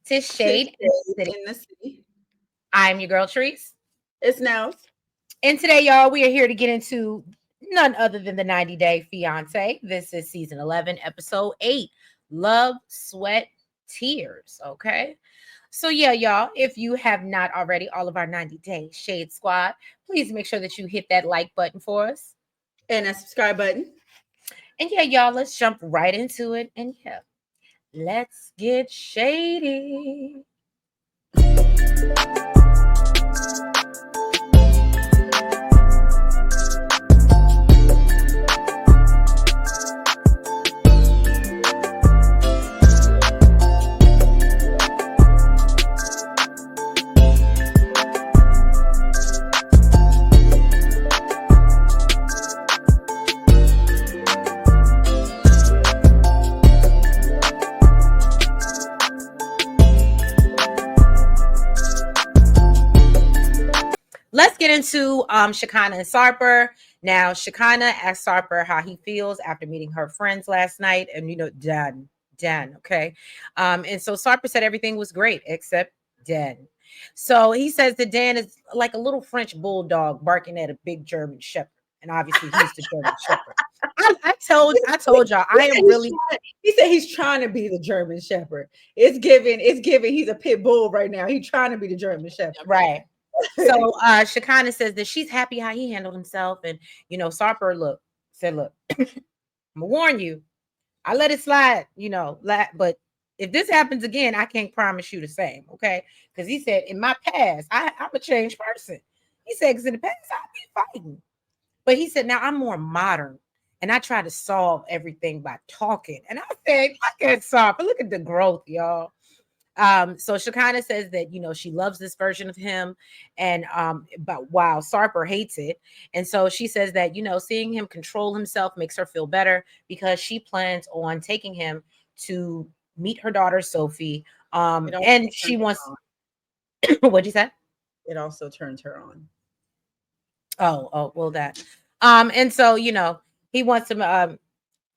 to Shade in the City. In the city. I'm your girl, Treese. It's now. And today, y'all, we are here to get into none other than the 90-Day Fiancé. This is season 11, episode 8, Love, Sweat, Tears. Okay. So, yeah, y'all, if you have not already, all of our 90-Day Shade Squad, please make sure that you hit that like button for us. And a subscribe button. And yeah, y'all, let's jump right into it. And yeah, let's get shady. Let's get into Shekinah and Sarper. Now, Shekinah asked Sarper how he feels after meeting her friends last night. And, Dan, okay? And so Sarper said everything was great except Dan. So he says that Dan is like a little French bulldog barking at a big German shepherd. And obviously he's the German shepherd. I told y'all, I am really. He said he's trying to be the German shepherd. It's given. He's a pit bull right now. He's trying to be the German shepherd. Right. So Shekinah says that she's happy how he handled himself. And, Sarper said, look, I'm going to warn you. I let it slide, but if this happens again, I can't promise you the same, okay? Because he said, in my past, I'm a changed person. He said, because in the past, I'd be fighting. But he said, now I'm more modern. And I try to solve everything by talking. And I said, look at Sarper. Look at the growth, y'all. So Shekinah says that, she loves this version of him. And but while Sarper hates it. And so she says that, seeing him control himself makes her feel better because she plans on taking him to meet her daughter, Sophie. And she wants, what'd you say? It also turns her on. Oh, well, that. And so, he wants him,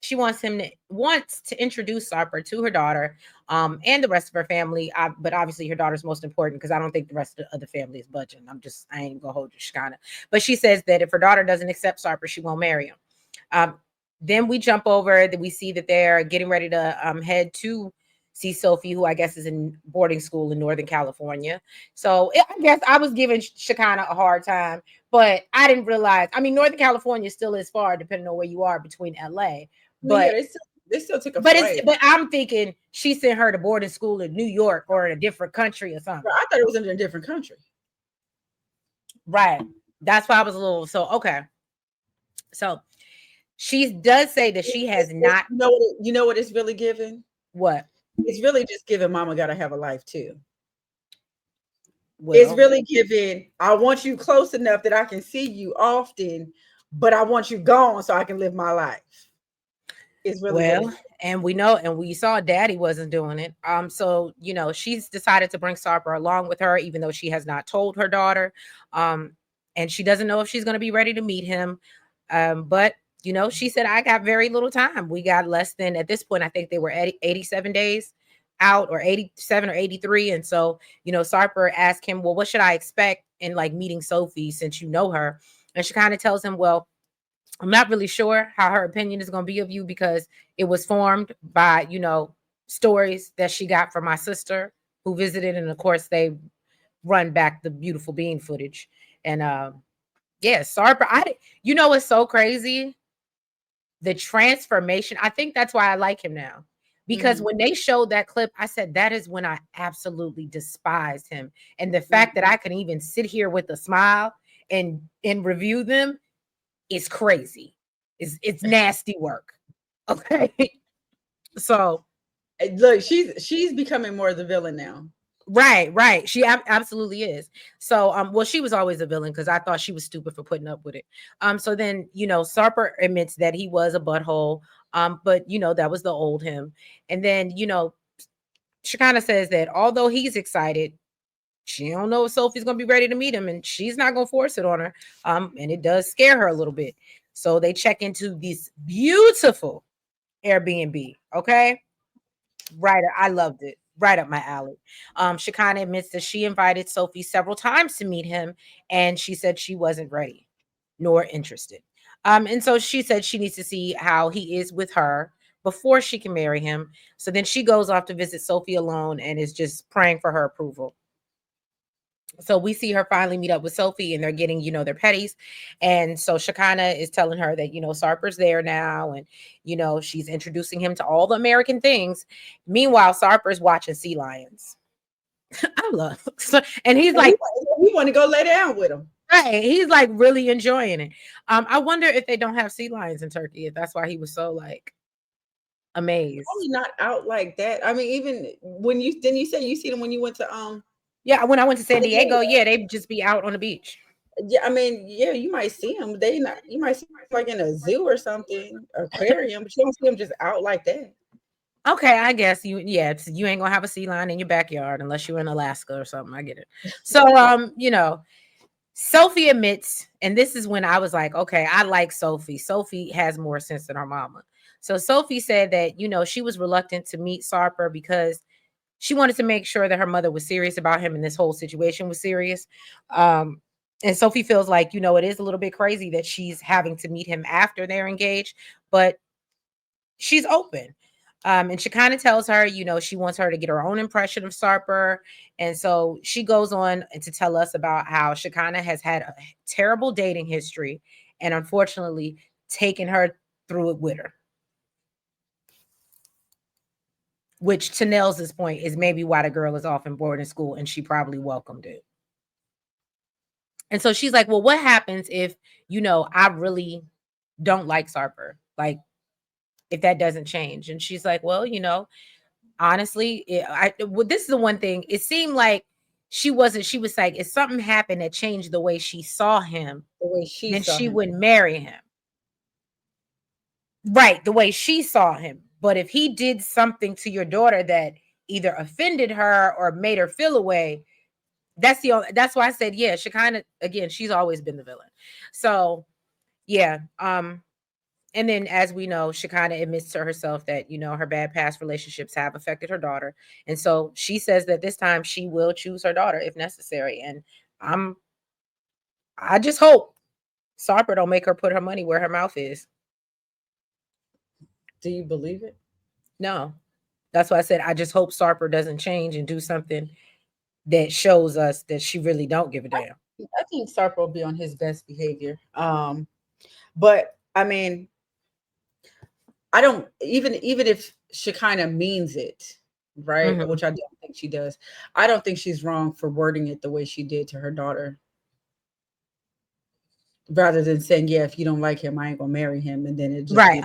she wants to introduce Sarper to her daughter and the rest of her family. But obviously her daughter's most important because I don't think the rest of the family is budging. I ain't gonna hold you, Shekinah. But she says that if her daughter doesn't accept Sarper, she won't marry him. Then we jump over that we see that they're getting ready to head to see Sophie, who I guess is in boarding school in Northern California. So I guess I was giving Shekinah a hard time, but I didn't realize. I mean, Northern California still is far, depending on where you are between LA. But yeah, they still take a flight. But I'm thinking she sent her to boarding school in New York or in a different country or something. I thought it was in a different country. Right. That's why I was a little okay. So she does say that she has not. You know what it's really giving? What? It's really just giving mama gotta have a life too. Well, it's really giving, I want you close enough that I can see you often, but I want you gone so I can live my life. It's really and we know, and we saw Daddy wasn't doing it. So she's decided to bring Sarper along with her, even though she has not told her daughter. And she doesn't know if she's going to be ready to meet him. But she said, I got very little time. We got less than, at this point, I think they were 87 days out, or 87 or 83. And so, Sarper asked him, well, what should I expect in like meeting Sophie since you know her? And she kind of tells him, well, I'm not really sure how her opinion is going to be of you because it was formed by, stories that she got from my sister who visited. And of course, they run back the beautiful bean footage. And Sarper, it's so crazy. The transformation. I think that's why I like him now. Because when they showed that clip, I said, that is when I absolutely despised him. And the fact that I can even sit here with a smile and review them is crazy. It's nasty work. Okay. So look, she's becoming more the villain now. Right. She absolutely is. So, she was always a villain because I thought she was stupid for putting up with it. So then, Sarper admits that he was a butthole. But that was the old him. And then, Shekinah says that although he's excited, she don't know if Sophie's gonna be ready to meet him, and she's not gonna force it on her. And it does scare her a little bit. So they check into this beautiful Airbnb. Okay. Right. I loved it. Right up my alley. Shekinah admits that she invited Sophie several times to meet him, and she said she wasn't ready nor interested. And so she said she needs to see how he is with her before she can marry him. So then she goes off to visit Sophie alone and is just praying for her approval. So we see her finally meet up with Sophie and they're getting, their petties. And so Shekinah is telling her that, Sarper's there now. And, she's introducing him to all the American things. Meanwhile, Sarper's watching sea lions. I love and he's like, we want to go lay down with him. Right. He's like really enjoying it. I wonder if they don't have sea lions in Turkey, if that's why he was so like amazed. Probably not out like that. I mean, even when you say you see them when you went to yeah, when I went to San Diego, yeah, they'd just be out on the beach. Yeah, I mean, yeah, you might see them. You might see them like in a zoo or something, aquarium, but you don't see them just out like that. Okay, I guess you ain't gonna have a sea lion in your backyard unless you're in Alaska or something. I get it. So Sophie admits, and this is when I was like, okay, I like Sophie. Sophie has more sense than her mama. So Sophie said that, she was reluctant to meet Sarper because she wanted to make sure that her mother was serious about him and this whole situation was serious. And Sophie feels like, it is a little bit crazy that she's having to meet him after they're engaged, but she's open. And she kind of tells her, she wants her to get her own impression of Sarper. And so she goes on to tell us about how Shekinah has had a terrible dating history and unfortunately taken her through it with her. Which, to Nell's point, is maybe why the girl is off in boarding school and she probably welcomed it. And so she's like, well, what happens if, I really don't like Sarper? Like, if that doesn't change? And she's like, well, honestly, this is the one thing. It seemed like she was like, if something happened that changed the way she saw him, then she wouldn't marry him. Right, the way she saw him. But if he did something to your daughter that either offended her or made her feel away, that's why I said, yeah, Shekinah, again, she's always been the villain. So yeah. And then, as we know, Shekinah admits to herself that, her bad past relationships have affected her daughter. And so she says that this time she will choose her daughter if necessary. And I just hope Sarper don't make her put her money where her mouth is. Do you believe it? No. That's why I said I just hope Sarper doesn't change and do something that shows us that she really don't give a damn. I think Sarper will be on his best behavior. But I mean, I don't even if Shekinah means it, right? Mm-hmm. Which I don't think she does. I don't think she's wrong for wording it the way she did to her daughter. Rather than saying, yeah, if you don't like him, I ain't gonna marry him, and then it just right.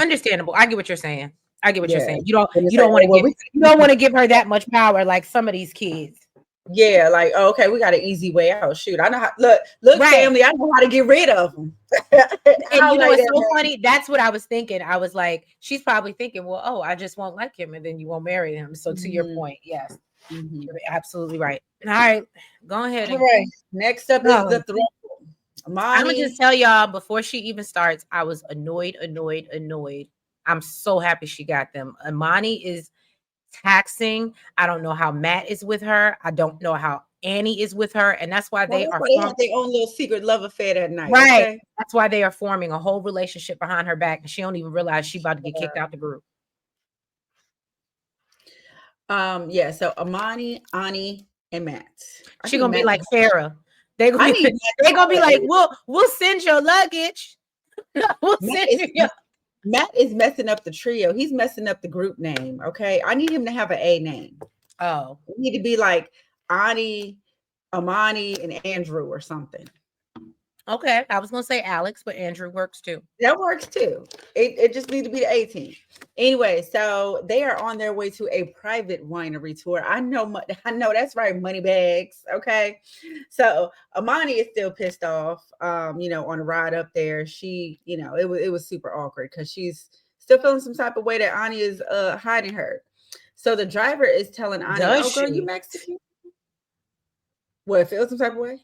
Understandable. I get what you're saying. You're saying. You don't want to give her that much power like some of these kids. Yeah, like, oh, okay, we got an easy way out. Shoot, I know how. Look, right. Family, I know how to get rid of them. And it's so funny. That's what I was thinking. I was like, she's probably thinking, well, oh, I just won't like him, and then you won't marry him. So to your point, yes, you're absolutely right. All right, go ahead. All right, next up is the throne. Amani. I'm gonna just tell y'all before she even starts, I was annoyed. I'm so happy she got them. Amani is taxing. I don't know how Matt is with her. I don't know how Annie is with her, and that's why they have their own little secret love affair that night. Right. Okay? That's why they are forming a whole relationship behind her back, and she don't even realize she's about to get kicked out the group. Yeah. So Amani, Annie, and Matt. She's gonna be like Farrah. They're gonna be like, we'll send your luggage. Matt is messing up the trio. He's messing up the group name. Okay. I need him to have an A name. Oh. We need to be like Annie, Amani, and Andrew or something. Okay. I was gonna say Alex, but Andrew works too. That works too. It just needs to be the A team. Anyway, so they are on their way to a private winery tour. I know that's right, money bags. Okay. So Amani is still pissed off, on the ride up there. She, it was super awkward because she's still feeling some type of way that Ani is hiding her. So the driver is telling Ani, girl, you Mexican? What, feel some type of way?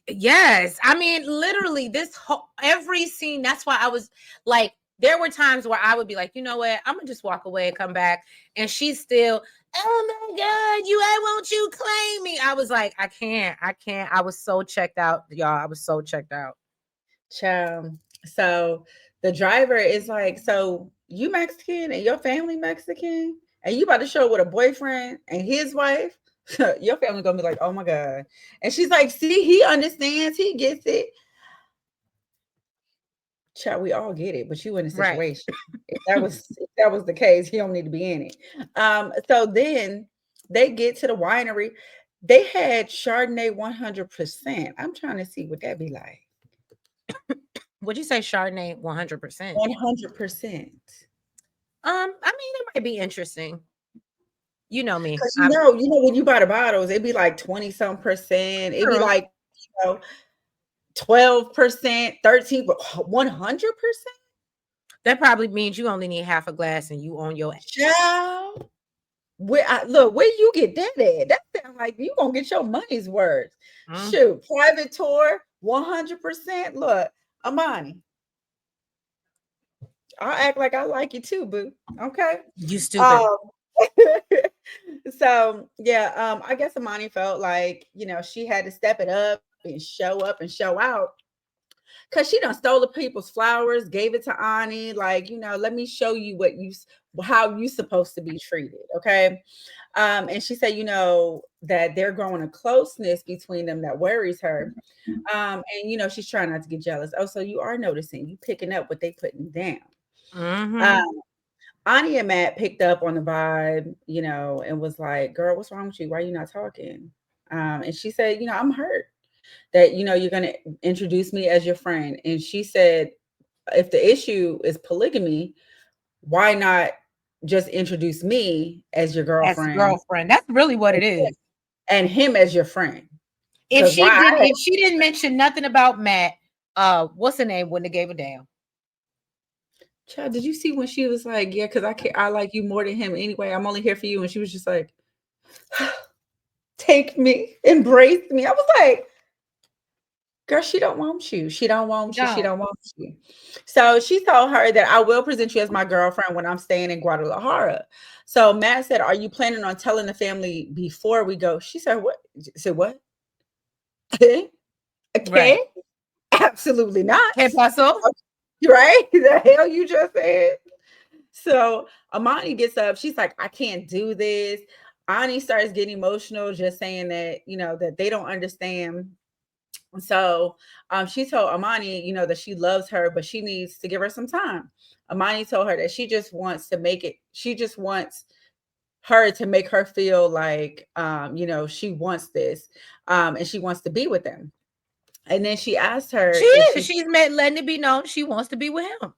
Yes. I mean, literally every scene, that's why I was like, there were times where I would be like, you know what, I'm gonna just walk away and come back. And she's still, Oh my God, I won't you claim me? I was like, I can't. I was so checked out, y'all. I was so checked out. Child. So the driver is like, so you Mexican and your family Mexican, and you about to show with a boyfriend and his wife. Your family gonna be like, oh my God. And she's like, see, he understands, he gets it. Child, we all get it, but you in a Right. situation. If that was the case, he don't need to be in it. So then they get to the winery. They had Chardonnay 100%. I'm trying to see what that be like. Would you say Chardonnay 100%? 100%. I mean, it might be interesting. You know me. Because I'm when you buy the bottles, it'd be like 20 some percent. It'd be true. like, 12%, 13, but 100%? That probably means you only need half a glass and you on your Child. Where you get that at? That sounds like you gonna get your money's worth. mm, Shoot, private tour, 100%. Look, Amani, I'll act like I like you too, boo. Okay. you stupid. Um, so yeah, I guess Amani felt like she had to step it up and show out because she done stole the people's flowers, gave it to Ani. Like, let me show you how you supposed to be treated. Okay. And she said, that they're growing a closeness between them that worries her. And she's trying not to get jealous. Oh, so you are noticing, you picking up what they putting down. Mm-hmm. Um, Ani and Matt picked up on the vibe, and was like, girl, what's wrong with you? Why are you not talking? And she said, I'm hurt that, you're going to introduce me as your friend. And she said, if the issue is polygamy, why not just introduce me as your As a girlfriend girlfriend. That's really what it is. and him as your friend? If Because she didn't, if she didn't mention nothing about Matt, what's her name? Wouldn't have gave a damn. Child, did you see when she was like, yeah, because I like you more than him anyway. I'm only here for you. And she was just like, take me, embrace me. I was like, girl, she don't want you. She don't want you. She No. don't want you. So she told her that I will present you as my girlfriend when I'm staying in Guadalajara. So Matt said, are you planning on telling the family before we go? She said, what? I said, what? Right. Okay. Absolutely not. Hey, Paso. Right? The hell you just said. So Amani gets up. She's like, I can't do this. Ani starts getting emotional, just saying that, that they don't understand. So she told Amani, that she loves her, but she needs to give her some time. Amani told her that she just wants her to make her feel like, she wants this, and she wants to be with them. And then she asked her She if is. she, She's letting it be known she wants to be with him.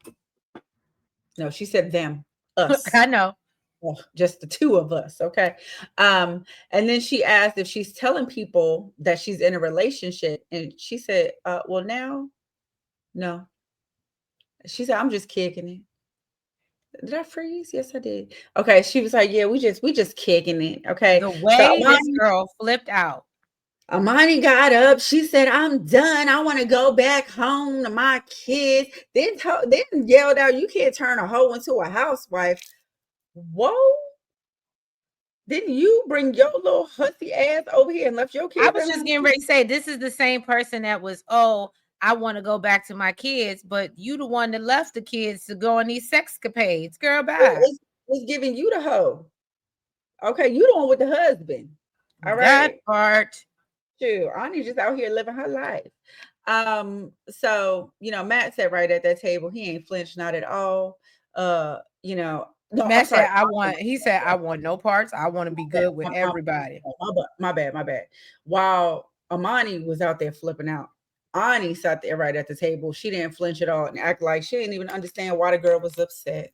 no, she said them, us. I know. Well, just the two of us, okay? And then she asked if she's telling people that she's in a relationship, and she said, well, now, no. She said, I'm just kicking it. Did I freeze? Yes, I did. Okay, she was like, yeah, we just kicking it. Okay. The So way this girl flipped out. Amani got up. She said, I'm done. I want to go back home to my kids. Then yelled out, you can't turn a hoe into a housewife. Whoa. Didn't you bring your little hussy ass over here and left your I kids was at just home? getting ready to say this is the same person that was, oh, I want to go back to my kids, but you the one that left the kids to go on these sexcapades. Girl, bye. It's giving you the hoe. Okay, you the one with the husband. All That right. part. Sure. Ani's just out here living her life. So Matt said right at that table, he ain't flinched, not at all. No, I'm Matt said, sorry. he said, I want no parts. I want to be good with everybody. My bad. While Amani was out there flipping out, Ani sat there right at the table. She didn't flinch at all and act like she didn't even understand why the girl was upset.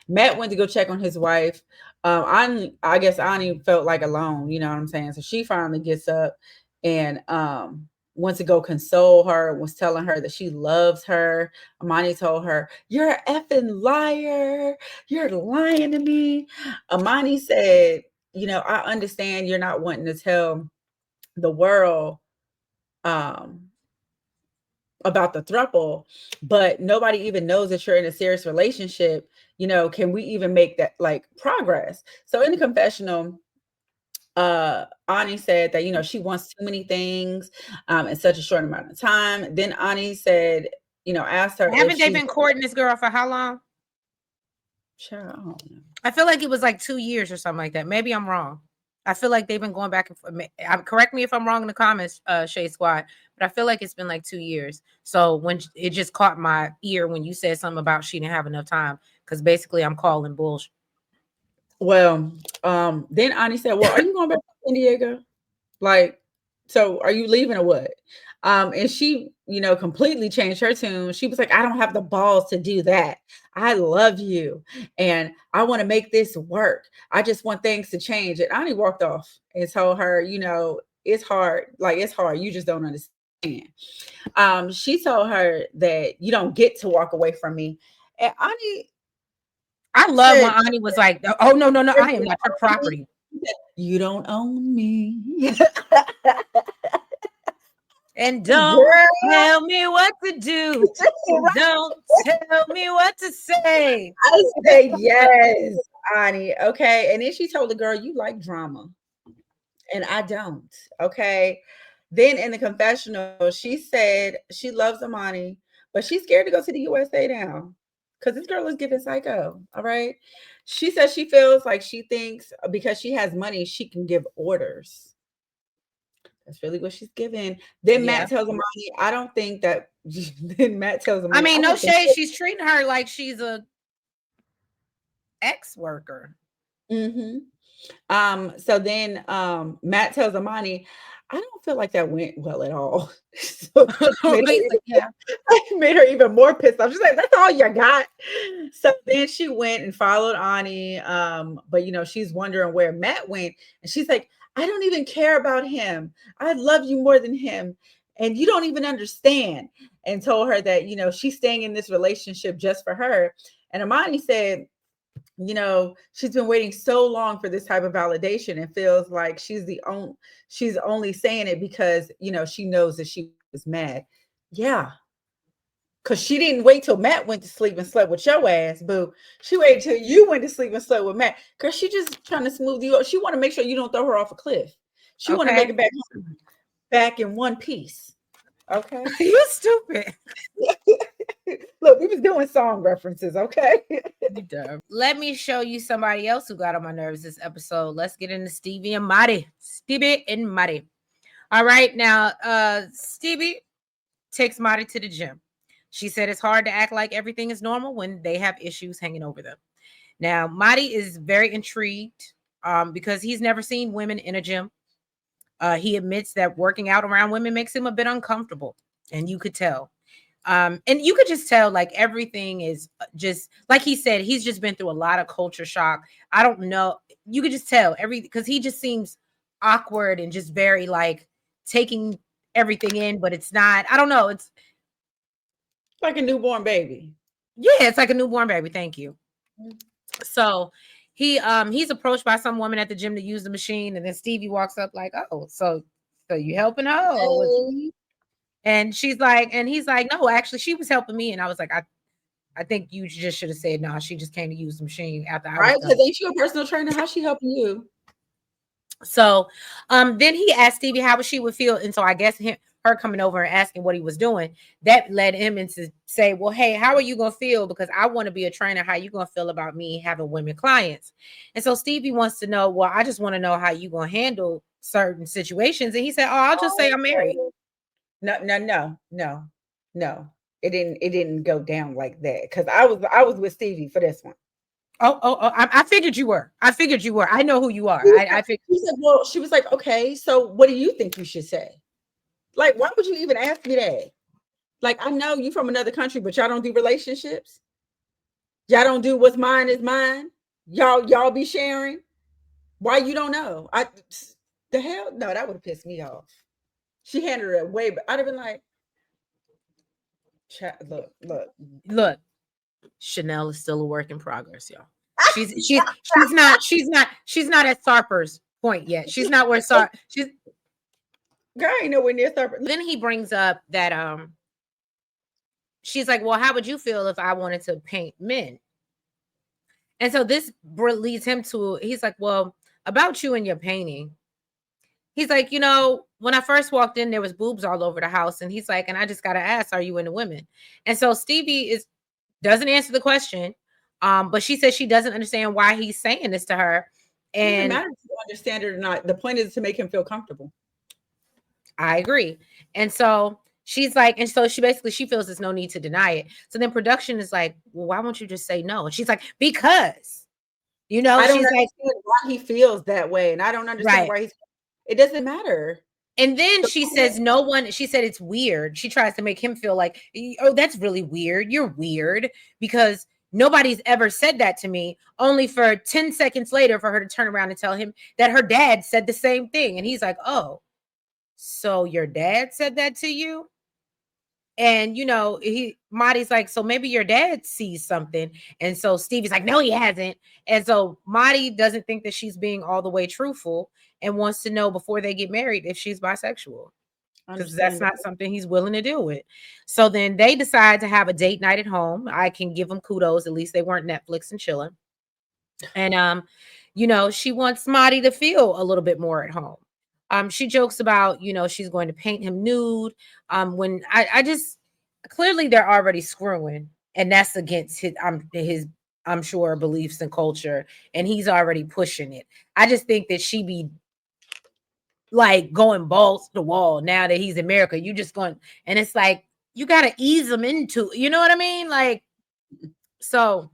Matt went to go check on his wife. I guess Ani felt like alone, you know what I'm saying? So she finally gets up and went to go console her, was telling her that she loves her. Amani told her, you're an effing liar. You're lying to me. Amani said, I understand you're not wanting to tell the world um about the throuple, but nobody even knows that you're in a serious relationship, can we even make that like progress? So in the confessional, Ani said that, she wants too many things in such a short amount of time. Then Ani said, asked her if Haven't they she's been courting this girl for how long? sure. I don't know. I feel like it was like 2 years or something like that. Maybe I'm wrong. I feel like they've been going back and forth. Correct me if I'm wrong in the comments, Shade Squad, but I feel like it's been like 2 years. So when it just caught my ear when you said something about she didn't have enough time, because basically I'm calling bullshit. Well, then Ani said, well, are you going back to San Diego? Like, so are you leaving or what? And she, completely changed her tune. She was like, I don't have the balls to do that. I love you. And I want to make this work. I just want things to change. And Ani walked off and told her, it's hard. Like, it's hard. You just don't understand. She told her that you don't get to walk away from me. And Ani I love when said, Ani was like, oh, no, I am not your property. you don't own me. And don't tell me what to do. Don't tell me what to say. I say yes, Ani. Okay. And then she told the girl, you like drama. And I don't. Okay. Then in the confessional, she said she loves Amani, but she's scared to go to the USA now because this girl is giving psycho. All right. She says she feels like she thinks because she has money, she can give orders. That's really what she's giving. Then Yeah. Matt tells Amani, I don't think that. Then Matt tells Amani, I mean, no don't think shade. She's treating her like she's a ex-worker. So then Matt tells Amani, I don't feel like that went well at all. So Yeah. made her even more pissed off. She's like, that's all you got. So then she went and followed Ani. But she's wondering where Matt went. And she's like, I don't even care about him. I love you more than him. And you don't even understand. And told her that, she's staying in this relationship just for her. And Amani said, she's been waiting so long for this type of validation and feels like she's only saying it because, she knows that she was mad. Yeah. Cause she didn't wait till Matt went to sleep and slept with your ass, boo. She waited till you went to sleep and slept with Matt. Cause she just trying to smooth you up. She want to make sure you don't throw her off a cliff. She want to make it back in one piece. Okay. You stupid. Look, we was doing song references, okay? Let me show you somebody else who got on my nerves this episode. Let's get into Stevi and Madhi. Stevi and Madhi. All right, now Stevi takes Madhi to the gym. She said it's hard to act like everything is normal when they have issues hanging over them. Now, Madhi is very intrigued because he's never seen women in a gym. He admits that working out around women makes him a bit uncomfortable, and you could tell. And you could just tell like everything is just like he said, he's just been through a lot of culture shock. I don't know. You could just tell because he just seems awkward and just very like taking everything in, but it's not. I don't know. It's like a newborn baby. Yeah, it's like a newborn baby. Thank you. So he's approached by some woman at the gym to use the machine, and then Stevi walks up like, oh, so you helping her? Hey. And he's like, no, actually, she was helping me. And I was like, I think you just should have said, no, she just came to use the machine after I was right, because ain't you a personal trainer? How's she helping you? So then he asked Stevi how she would feel. And so I guess her coming over and asking what he was doing, that led him into say, well, hey, how are you going to feel? Because I want to be a trainer. How you going to feel about me having women clients? And so Stevi wants to know, well, I just want to know how you going to handle certain situations. And he said, oh, I'll just say I'm married. No. It didn't go down like that. Because I was with Stevi for this one. I figured you were. I know who you are. I figured. She said, well, she was like, okay, so what do you think you should say? Like, why would you even ask me that? Like, I know you from another country, but y'all don't do relationships. Y'all don't do what's mine is mine. Y'all be sharing. Why you don't know? The hell? No, that would have pissed me off. She handed it away, but I'd have been like, look. Chanel is still a work in progress, y'all. She's not at Sarper's point yet. She's not where she's girl ain't nowhere near Sarper. Then he brings up that she's like, well, how would you feel if I wanted to paint men? And so this leads him to, he's like, well, about you and your painting. He's like, when I first walked in, there was boobs all over the house. And he's like, and I just got to ask, are you into women? And so Stevie doesn't answer the question. But she says she doesn't understand why he's saying this to her. It doesn't And matter if you understand it or not. The point is to make him feel comfortable. I agree. And so she's like, and so she feels there's no need to deny it. So then production is like, well, why won't you just say no? And she's like, because, I don't she's like, understand why he feels that way. And I don't understand right. why it doesn't matter. And then she says, she said it's weird. She tries to make him feel like, oh, that's really weird. You're weird because nobody's ever said that to me, only for 10 seconds later for her to turn around and tell him that her dad said the same thing. And he's like, oh, so your dad said that to you? And Marty's like, so maybe your dad sees something. And so Stevie's like, no, he hasn't. And so Marty doesn't think that she's being all the way truthful and wants to know before they get married if she's bisexual, because that's not something he's willing to deal with. So then they decide to have a date night at home. I can give them kudos. At least they weren't Netflix and chilling. And she wants Marty to feel a little bit more at home. She jokes about, she's going to paint him nude. When I just clearly they're already screwing, and that's against his I'm sure beliefs and culture, and he's already pushing it. I just think that she be like going balls to the wall now that he's in America. You just going, and it's like you gotta ease him into, you know what I mean? Like, so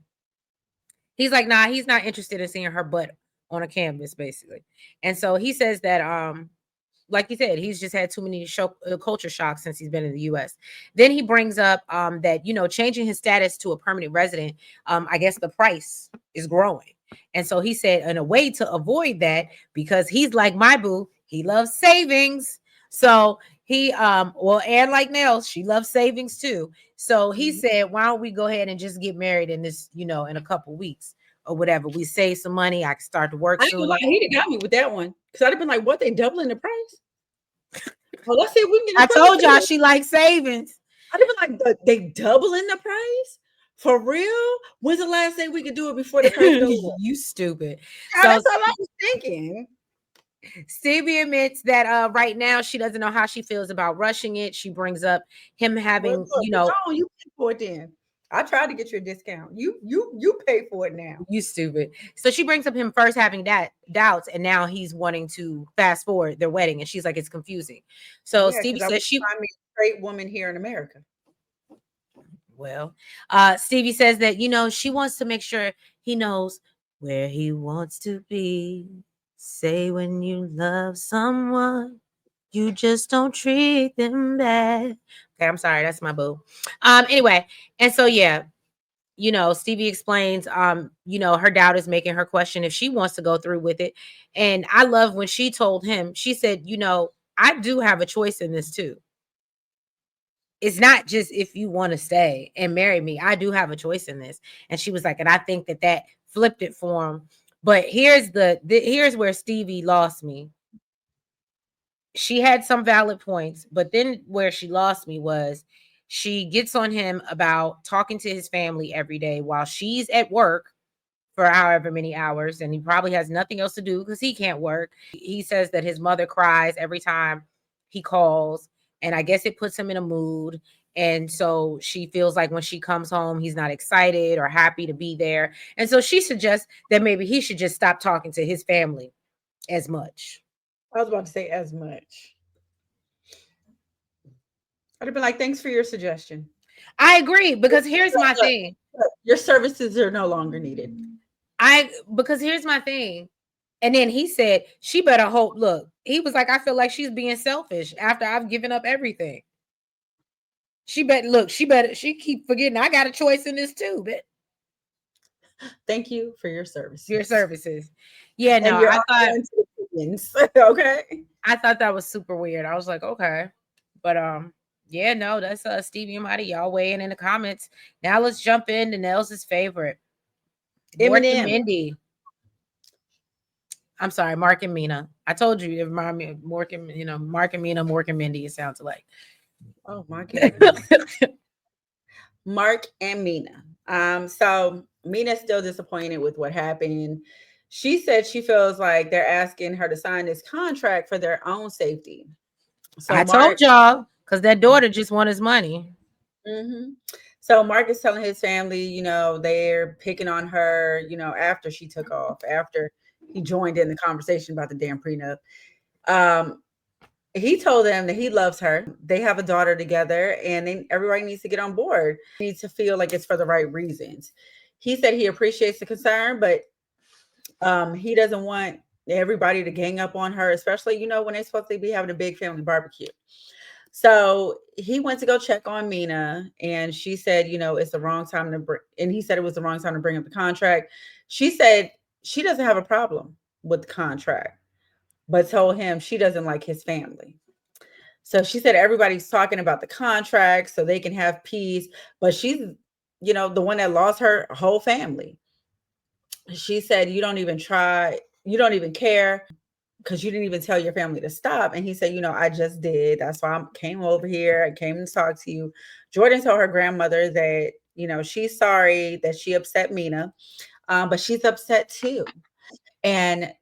he's like, nah, he's not interested in seeing her butt on a canvas, basically. And so he says that like you said, he's just had too many culture shocks since he's been in the U.S. Then he brings up that, changing his status to a permanent resident, I guess the price is growing. And so he said, in a way to avoid that, because he's like my boo, he loves savings. So he, and like Nels, she loves savings too. So he said, why don't we go ahead and just get married in this, in a couple weeks or whatever. We save some money. I can start to work soon. He got me with that one. Because I'd have been like, what, they doubling the price? Well, let's see if we can get I told y'all she likes savings. I'd have been like, they doubling the price? For real? When's the last day we could do it before the price goes up? You stupid. So that's all I was thinking. Stevie admits that right now she doesn't know how she feels about rushing it. She brings up him having, you pay for it then. I tried to get you a discount. You pay for it now. You stupid. So she brings up him first having doubts, and now he's wanting to fast forward their wedding, and she's like, it's confusing. So Stevie says she find me a straight woman here in America. Well, Stevie says that she wants to make sure he knows where he wants to be. Say when you love someone, you just don't treat them bad. Okay, I'm sorry, that's my boo. Anyway, and so yeah, Stevie explains, her doubt is making her question if she wants to go through with it. And I love when she told him, she said, I do have a choice in this too. It's not just if you want to stay and marry me. I do have a choice in this. And she was like, and I think that flipped it for him. But here's here's where Stevie lost me. She had some valid points, but then where she lost me was she gets on him about talking to his family every day while she's at work for however many hours, and he probably has nothing else to do because he can't work. He says that his mother cries every time he calls, and I guess it puts him in a mood. And so she feels like when she comes home, he's not excited or happy to be there. And so she suggests that maybe he should just stop talking to his family as much. I was about to say as much. I'd have been like, thanks for your suggestion. I agree, because here's my thing. Your services are no longer needed. Because here's my thing. And then he said, she better hope, look, he was like, I feel like she's being selfish after I've given up everything. She keep forgetting I got a choice in this too. But thank you for your services. Your services. Yeah, no, I thought okay. I thought that was super weird. I was like, okay. But yeah, no, that's Stevi Madhi. Y'all weigh in the comments. Now let's jump into Nels' favorite. Eminem. Mindy. I'm sorry, Mark and Mina. I told you it reminded me of Mark and Mina, Mork and Mindy, it sounds like. Oh my God. Mark and Mina. So Mina's still disappointed with what happened. She said she feels like they're asking her to sign this contract for their own safety. So I told Mark, y'all, because that daughter just want his money. mhm. So Mark is telling his family, they're picking on her, after she took off, after he joined in the conversation about the damn prenup. Um, he told them that he loves her. They have a daughter together, and everybody needs to get on board. Needs to feel like it's for the right reasons. He said he appreciates the concern, but he doesn't want everybody to gang up on her, especially when they're supposed to be having a big family barbecue. So he went to go check on Mina, and she said, it's the wrong time to bring. And he said it was the wrong time to bring up the contract. She said she doesn't have a problem with the contract, but told him she doesn't like his family. So she said everybody's talking about the contract so they can have peace, but she's, the one that lost her whole family. She said, you don't even try, you don't even care because you didn't even tell your family to stop. And he said, I just did. That's why I came over here. I came to talk to you. Jordan told her grandmother that, she's sorry that she upset Mina, but she's upset too. And,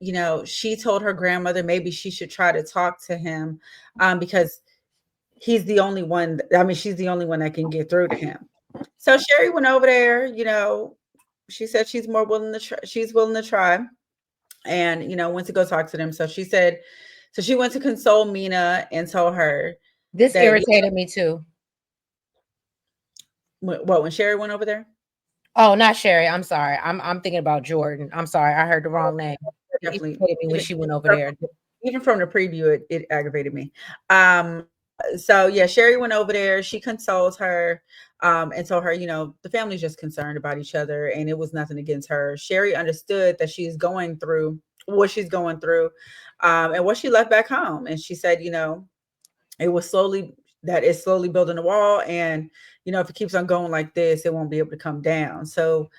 she told her grandmother maybe she should try to talk to him because he's the only one. I mean, she's the only one that can get through to him. So Sherry went over there, she said she's more willing to try, she's willing to try, and went to go talk to them. So she said, so she went to console Mina and told her This that, yeah, irritated me too. what, when Sherry went over there? Oh, not Sherry. I'm sorry. I'm thinking about Jordan. I'm sorry. I heard the wrong name. It Definitely, irritated me when she went over there. even from the preview, it aggravated me. So yeah, Sherry went over there. She consoled her, and told her, the family's just concerned about each other, and it was nothing against her. Sherry understood that she's going through what she's going through, and what she left back home. And she said, it was slowly that it's slowly building a wall, and if it keeps on going like this, it won't be able to come down. So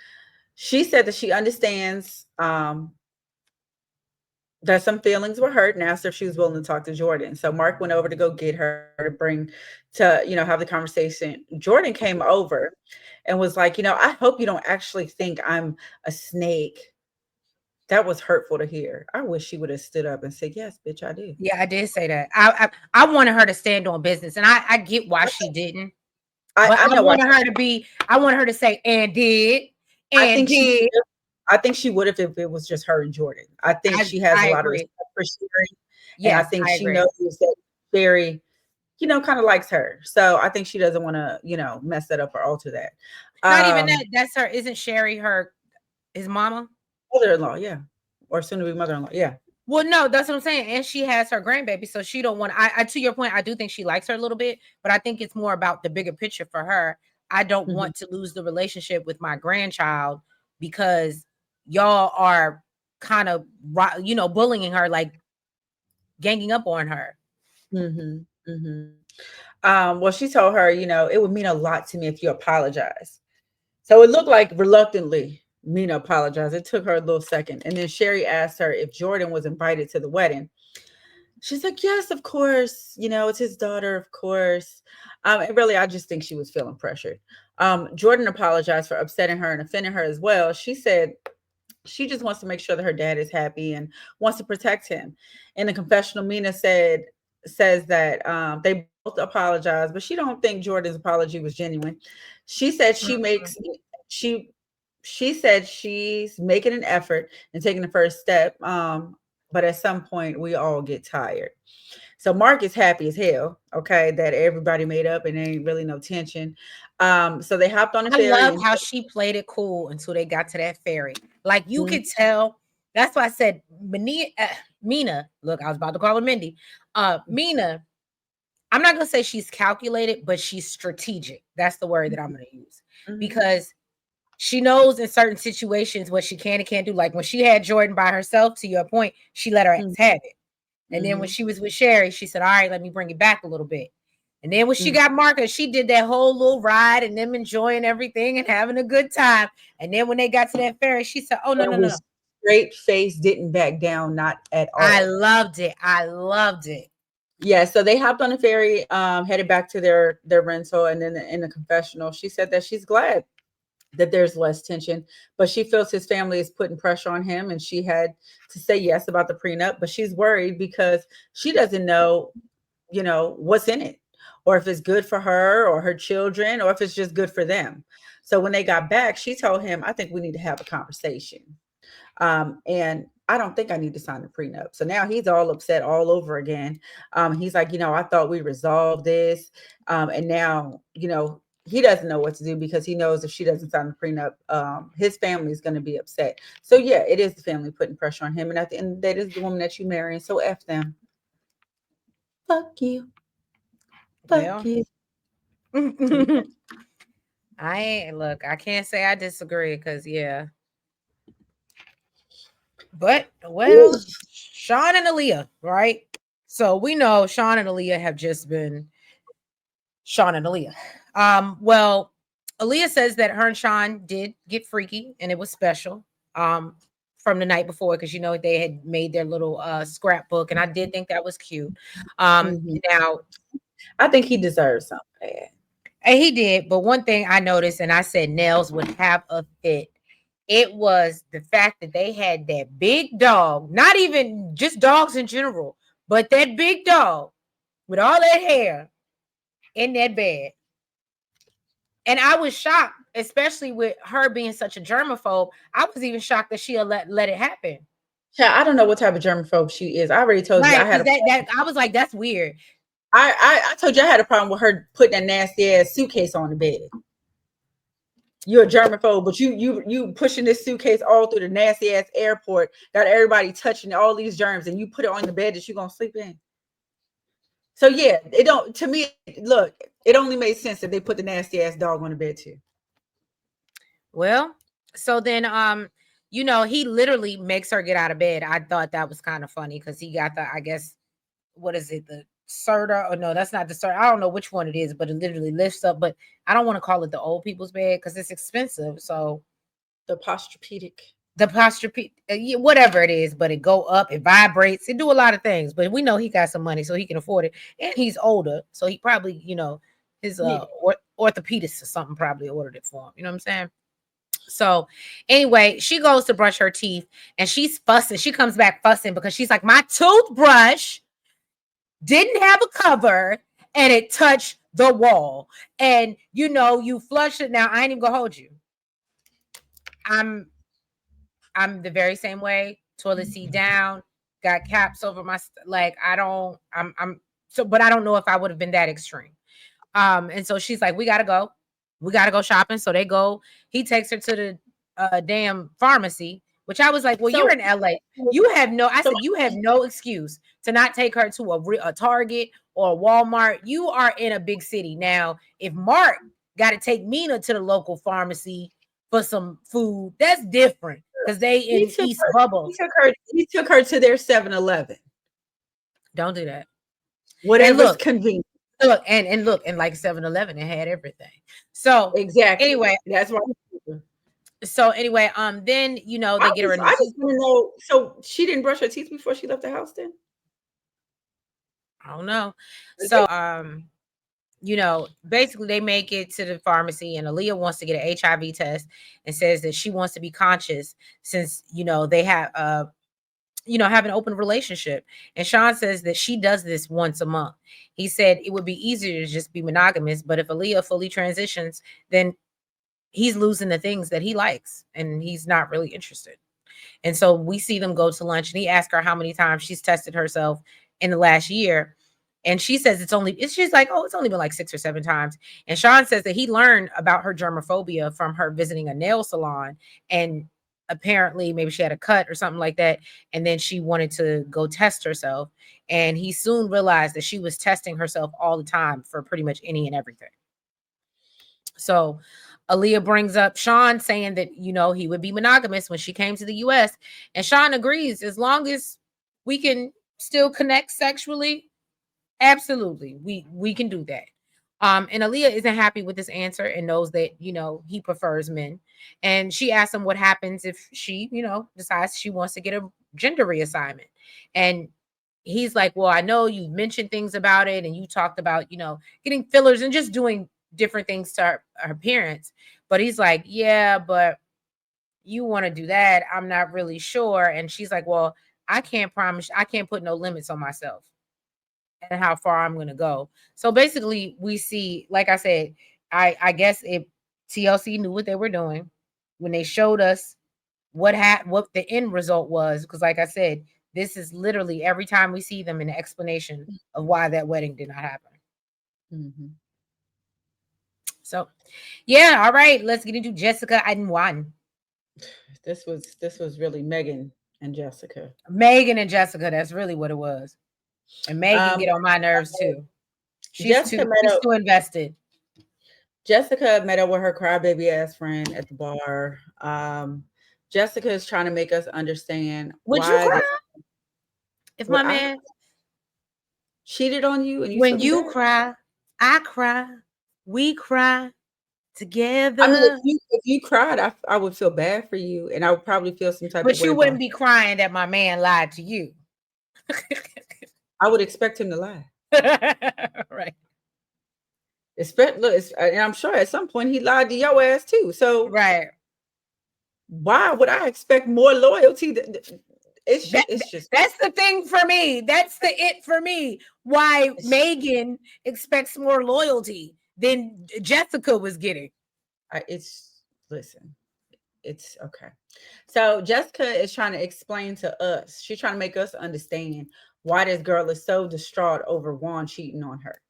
she said that she understands that some feelings were hurt and asked her if she was willing to talk to Jordan. So Mark went over to go get her to bring to, have the conversation. Jordan came over and was like, I hope you don't actually think I'm a snake. That was hurtful to hear. I wish she would have stood up and said, yes, bitch, I do. Yeah, I did say that. I wanted her to stand on business, and I get why she didn't. But I I know why. wanted her to be. I wanted her to say and did I and think she did. I think she would have if it was just her and Jordan. I think she has a I lot of agree. respect for Sherry, and I Yes, think I she agree. knows that Sherry, kind of likes her. So I think she doesn't want to, mess that up or alter that. Not even that. That's her. Isn't Sherry his mama? Mother-in-law, yeah, or soon to be mother-in-law, yeah. Well, no, that's what I'm saying. And she has her grandbaby, so she don't want. I to your point, I do think she likes her a little bit, but I think it's more about the bigger picture for her. I don't Mhm. want to lose the relationship with my grandchild because y'all are kind of bullying her, like ganging up on her. Mhm. Mhm. Well, she told her, it would mean a lot to me if you apologize. So it looked like reluctantly Mina apologized. It took her a little second. And then Sherry asked her if Jordan was invited to the wedding. She's like, yes, of course. It's his daughter, of course. And really, I just think she was feeling pressured. Jordan apologized for upsetting her and offending her as well. She said she just wants to make sure that her dad is happy and wants to protect him. In the confessional, Mina says that they both apologized, but she don't think Jordan's apology was genuine. She said she she said she's making an effort and taking the first step. But at some point we all get tired. So Mark is happy as hell, okay, that everybody made up and there ain't really no tension. So they hopped on the I ferry love and how she played it cool until they got to that ferry. Like you Mhm, could tell. That's why I said Mina. Look, I was about to call her Mindy. Mina. I'm not gonna say she's calculated, but she's strategic. That's the word that I'm gonna use mhm, because she knows in certain situations what she can and can't do. Like when she had Jordan by herself, to your point, she let her ass mhm, have it. And then when mhm, she was with Sherry, she said, all right, let me bring it back a little bit. And then when she mhm. got Marcus, she did that whole little ride and them enjoying everything and having a good time. And then when they got to that ferry, she said, oh, no, And no, no, no. was straight face, didn't back down, not at I all. loved it. I loved it. Yeah, so they hopped on the ferry, headed back to their rental, and then in the confessional, she said that she's glad that there's less tension, but she feels his family is putting pressure on him, and she had to say yes about the prenup, but she's worried because she doesn't know, what's in it, or if it's good for her or her children, or if it's just good for them. So when they got back, she told him, I think we need to have a conversation. And I don't think I need to sign the prenup. So now he's all upset all over again. He's like, I thought we resolved this. And now, he doesn't know what to do, because he knows if she doesn't sign the prenup, his family is going to be upset. So yeah, it is the family putting pressure on him. And at the end of the day, this is the woman that you marry. So F them. Fuck you. Fuck Well, you. I can't say I disagree because yeah. But Ooh. well, Shawn and Alliya, right? So we know Shawn and Alliya have just been Shawn and Alliya. Well, Alliya says that her and Shawn did get freaky and it was special. From the night before, because they had made their little scrapbook, and I did think that was cute. Mhm. Now I think he deserves something. and he did, but one thing I noticed, and I said Nels would have a fit. It was the fact that they had that big dog, not even just dogs in general, but that big dog with all that hair in that bed. And I was shocked, especially with her being such a germaphobe. I was even shocked that she'll let it happen. Yeah, I don't know what type of germaphobe she is. I already told you I Right. had Because a that I was like, that's weird. I told you I had a problem with her putting that nasty ass suitcase on the bed. You're a germaphobe, but you pushing this suitcase all through the nasty ass airport, got everybody touching all these germs, and you put it on the bed that you're gonna sleep in. So yeah, it don't to me. Look, it only made sense that they put the nasty ass dog on the bed too. Well, so then he literally makes her get out of bed. I thought that was kind of funny because he got I guess, what is it, the Serta? Or no, that's not the Serta. I don't know which one it is, but it literally lifts up. But I don't want to call it the old people's bed because it's expensive. So The posturepedic. the posture, whatever it is, but it go up, it vibrates, it do a lot of things. But we know he got some money, so he can afford it, and he's older, so he probably, his Need it. orthopedist or something probably ordered it for him. You know what I'm saying? So anyway, she goes to brush her teeth and she's fussing. She comes back fussing because she's like, my toothbrush didn't have a cover and it touched the wall. And you flush it. Now I ain't even gonna hold you. I'm I'm the very same way. Toilet seat down, got caps over my like I don't I'm so, but I don't know if I would have been that extreme. And so she's like, we gotta go. We gotta go shopping. So they go. He takes her to the damn pharmacy, which I was like, well, you're So in LA. You have no, I so said, you have no excuse to not take her to a Target or a Walmart. You are in a big city. Now, if Mark got to take Mina to the local pharmacy for some food, that's different because they he in took East her. He Bubble. took her. He took her to their 7-Eleven. Don't do that. And Whatever's look, convenient. look, and like 7-Eleven, it had everything. So Exactly. anyway, That's why. then they get her a new I just tooth. want to know. So she didn't brush her teeth before she left the house. Then I don't know. okay. So basically they make it to the pharmacy and Alliya wants to get an HIV test and says that she wants to be conscious since they have an open relationship. And Shawn says that she does this once a month. He said it would be easier to just be monogamous, but if Alliya fully transitions, then he's losing the things that he likes and he's not really interested. And so we see them go to lunch and he asked her how many times she's tested herself in the last year. And she says she's like, oh, it's only been like 6 or 7 times. And Shawn says that he learned about her germophobia from her visiting a nail salon. And apparently maybe she had a cut or something like that. And then she wanted to go test herself. And he soon realized that she was testing herself all the time for pretty much any and everything. So Alliya brings up Shawn saying that, he would be monogamous when she came to the US. And Shawn agrees as long as we can still connect sexually. Absolutely. We can do that. And Alliya isn't happy with this answer and knows that, he prefers men. And she asks him what happens if she, decides she wants to get a gender reassignment. And he's like, well, I know you mentioned things about it and you talked about, getting fillers and just doing different things to her appearance. But he's like, yeah, but you want to do that. I'm not really sure. And she's like, well, I can't promise, I can't put no limits on myself and how far I'm going to go. So basically, we see, like I said, I guess if TLC knew what they were doing when they showed us what the end result was, because like I said, this is literally every time we see them an explanation of why that wedding did not happen. Mm-hmm. So, yeah, all right, let's get into Jessica and Juan. This was really Megan and Jessica. Megan and Jessica, that's really what it was. And Megan Um, get on my nerves too. Jessica met She's up. too invested. Jessica met up with her crybaby ass friend at the bar. Jessica is trying to make us understand Would you why cry they if well, my I man, cheated on you and you when still be you bad. cry, I cry, we cry I mean, together. if you cried, I would feel bad for you, and I would probably feel some type of But way you about. wouldn't be crying that my man lied to you. I would expect him to lie. Right. Look, and I'm sure at some point he lied to your ass too. So Right. why would I expect more loyalty? That, It's just that's the thing for me. That's the it for me. Why it's, Megan expects more loyalty than Jessica was getting. it's listen. It's okay. So Jessica is trying to explain to us. She's trying to make us understand why this girl is so distraught over Juan cheating on her.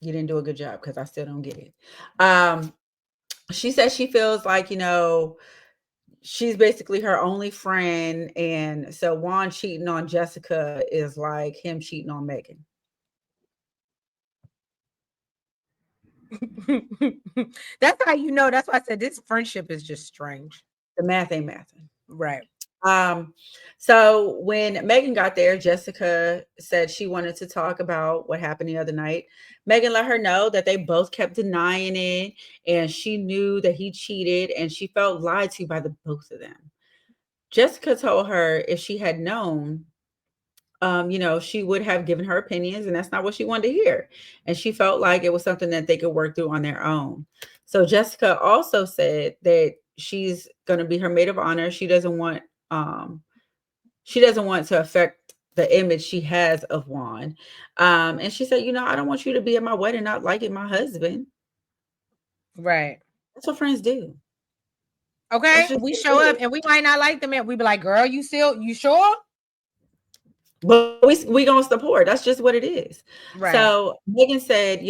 You didn't do a good job because I still don't get it. Um, she says she feels like she's basically her only friend, and so Juan cheating on Jessica is like him cheating on Megan. That's how you know. That's why I said this friendship is just strange. The math ain't mathing. Right. Um, so when Megan got there, Jessica said she wanted to talk about what happened the other night. Megan let her know that they both kept denying it, and she knew that he cheated, and she felt lied to by the both of them. Jessica told her if she had known, she would have given her opinions, and that's not what she wanted to hear. And she felt like it was something that they could work through on their own. So Jessica also said that she's going to be her maid of honor. Um, she doesn't want to affect the image she has of Juan. And she said, I don't want you to be at my wedding not liking my husband. Right. That's what friends do. Okay. That's just We what it show up is. and we might not like the man. We be like, girl, you sure? But we gonna support. That's just what it is. Right. So Megan said,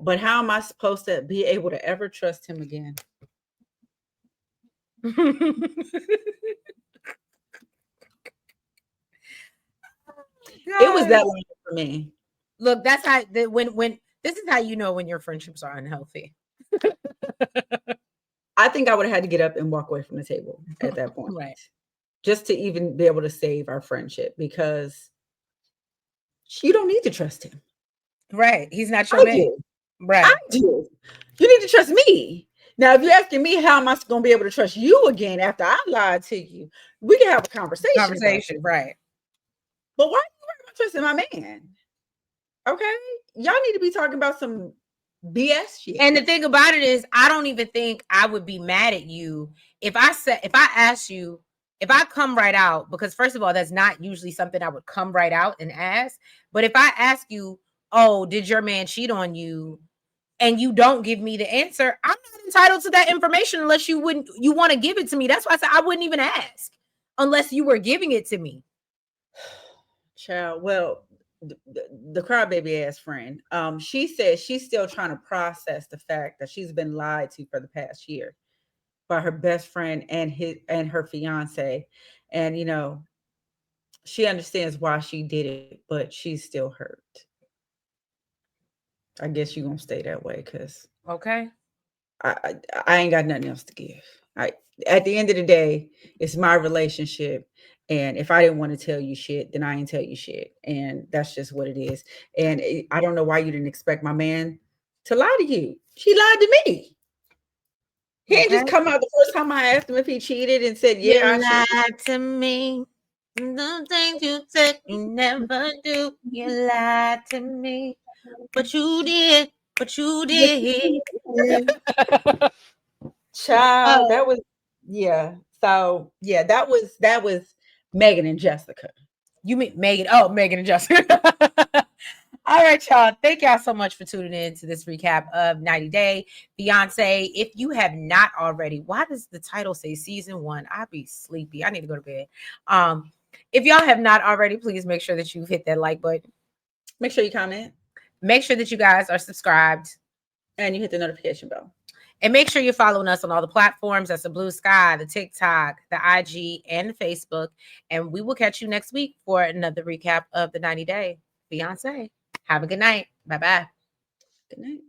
but how am I supposed to be able to ever trust him again? It was God. that line for me. Look, that's how when this is how you know when your friendships are unhealthy. I think I would have had to get up and walk away from the table at that point, Right. just to even be able to save our friendship because you don't need to trust him. Right. He's not your I man. do. I Right. do. You need to trust me. Now, if you're asking me how am I going to be able to trust you again after I lied to you, we can have a conversation about Conversation. that. Right. But why are you worried about trusting my man? Okay, y'all need to be talking about some BS shit. And the thing about it is, I don't even think I would be mad at you if I asked you, if I come right out, because first of all, that's not usually something I would come right out and ask. But if I ask you, oh, did your man cheat on you? And you don't give me the answer, I'm not entitled to that information unless you want to give it to me. That's why I said I wouldn't even ask unless you were giving it to me. Child, well, the crybaby ass friend, she said she's still trying to process the fact that she's been lied to for the past year by her best friend and her fiance, and she understands why she did it, but she's still hurt. I guess you're gonna stay that way because Okay. I ain't got nothing else to give. I At the end of the day, it's my relationship. And if I didn't want to tell you shit, then I ain't tell you shit. And that's just what it is. And I don't know why you didn't expect my man to lie to you. She lied to me. He ain't Okay. just come out the first time I asked him if he cheated and said, You yeah, I cheated. lied to me. The things you said you never do. You lied to me. But you did. but you did. Child, that was yeah. So yeah, that was Megan and Jessica. You mean Megan? Oh, Megan and Jessica. All right, y'all. Thank y'all so much for tuning in to this recap of 90 Day Fiancé. If you have not already, why does the title say season 1? I'd be sleepy. I need to go to bed. If y'all have not already, please make sure that you hit that like button. Make sure you comment Make sure that you guys are subscribed. and you hit the notification bell. And make sure you're following us on all the platforms. That's the Blue Sky, the TikTok, the IG, and the Facebook. And we will catch you next week for another recap of the 90 Day Fiancé. Have a good night. Bye-bye. Good night.